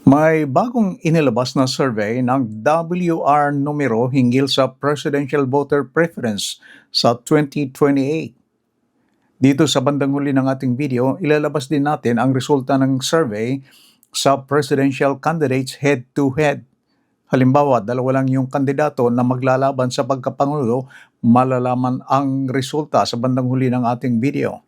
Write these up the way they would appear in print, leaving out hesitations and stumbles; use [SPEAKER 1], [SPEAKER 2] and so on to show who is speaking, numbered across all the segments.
[SPEAKER 1] May bagong inilabas na survey ng WR numero hinggil sa presidential voter preference sa 2028. Dito sa bandang huli ng ating video, ilalabas din natin ang resulta ng survey sa presidential candidates head-to-head. Halimbawa, dalawa lang yung kandidato na maglalaban sa pagkapangulo, malalaman ang resulta sa bandang huli ng ating video.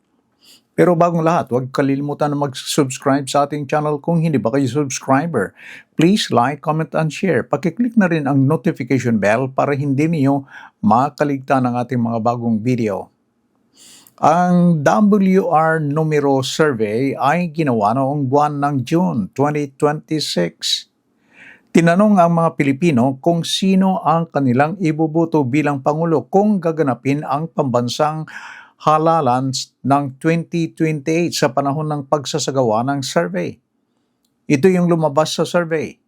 [SPEAKER 1] Pero bagong lahat, huwag kalilimutan na mag-subscribe sa ating channel kung hindi pa kayo subscriber. Please like, comment, and share. Pakiclick na rin ang notification bell para hindi niyo makaligtan ng ating mga bagong video. Ang WR numero survey ay ginawa noong buwan ng June 2026. Tinanong ang mga Pilipino kung sino ang kanilang iboboto bilang Pangulo kung gaganapin ang pambansang halalan ng 2028 sa panahon ng pagsasagawa ng survey. Ito yung lumabas sa survey.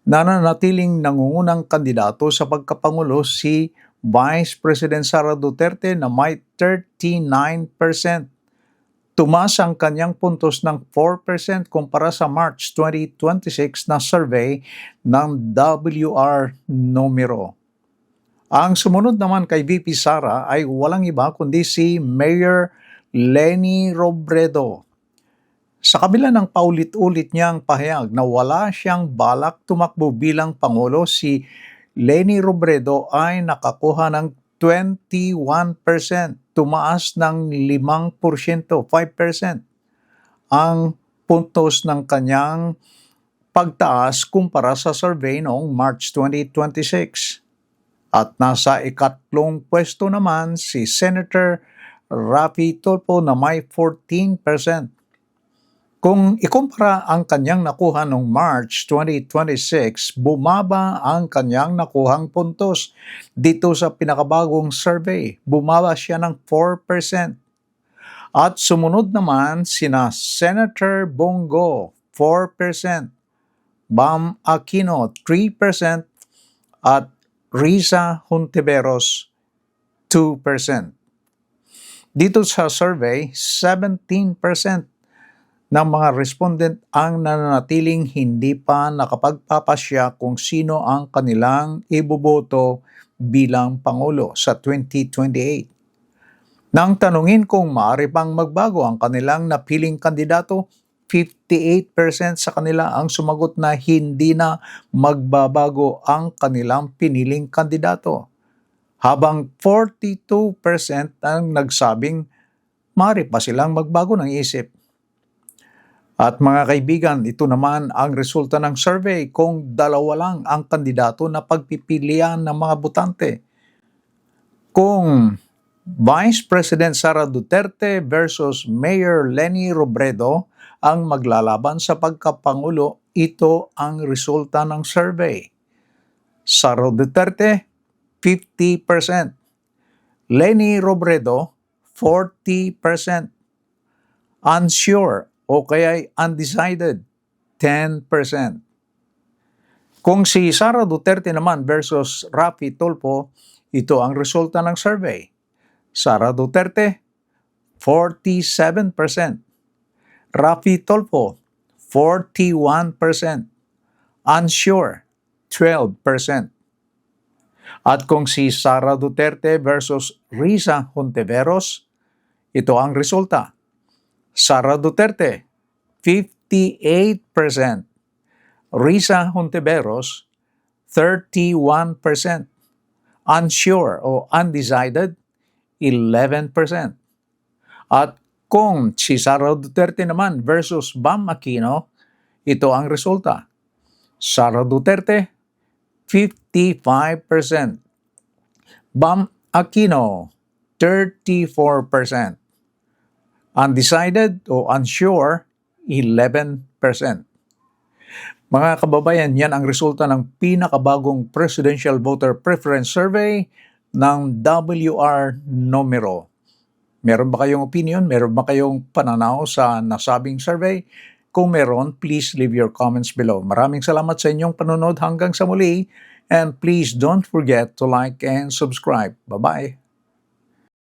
[SPEAKER 1] Nananatiling nangungunang kandidato sa pagkapangulo si Vice President Sara Duterte na may 39%. Tumaas ang kanyang puntos ng 4% kumpara sa March 2026 na survey ng WR numero. Ang sumunod naman kay VP Sara ay walang iba kundi si Mayor Leni Robredo. Sa kabila ng paulit-ulit niyang pahayag na wala siyang balak tumakbo bilang Pangulo, si Leni Robredo ay nakakuha ng 21%, tumaas ng 5%, ang puntos ng kanyang pagtaas kumpara sa survey noong March 2026. At nasa ikatlong pwesto naman si Senator Raffy Tulfo na may 14%. Kung ikumpara ang kanyang nakuha noong March 2026, bumaba ang kanyang nakuhang puntos. Dito sa pinakabagong survey, bumaba siya ng 4%. At sumunod naman sina Senator Bongo, 4%, Bam Aquino, 3%, at Risa Hontiveros, 2%. Dito sa survey, 17% ng mga respondent ang nananatiling hindi pa nakapagpapasya kung sino ang kanilang iboboto bilang Pangulo sa 2028. Nang tanungin kung maaari pang magbago ang kanilang napiling kandidato, 58% sa kanila ang sumagot na hindi na magbabago ang kanilang piniling kandidato, habang 42% ang nagsabing maaari pa silang magbago ng isip. At mga kaibigan, ito naman ang resulta ng survey kung dalawa lang ang kandidato na pagpipilian ng mga botante. Kung Vice President Sara Duterte versus Mayor Leni Robredo ang maglalaban sa pagkapangulo, ito ang resulta ng survey. Sara Duterte, 50%. Leni Robredo, 40%. Unsure o kaya undecided, 10%. Kung si Sara Duterte naman versus Raffy Tulfo, ito ang resulta ng survey. Sara Duterte, 47%. Raffy Tulfo, 41%. Unsure, 12%. At kung si Sara Duterte versus Risa Hontiveros, ito ang resulta. Sara Duterte, 58%. Risa Hontiveros, 31%. Unsure o undecided, 11%. At kung si Sara Duterte naman versus Bam Aquino, ito ang resulta. Sara Duterte, 55%. Bam Aquino, 34%. Undecided o unsure, 11%. Mga kababayan, yan ang resulta ng pinakabagong Presidential Voter Preference Survey ng WR numero. Meron ba kayong opinion? Meron ba kayong pananaw sa nasabing survey? Kung meron, please leave your comments below. Maraming salamat sa inyong panonood hanggang sa muli. And please don't forget to like and subscribe. Bye-bye.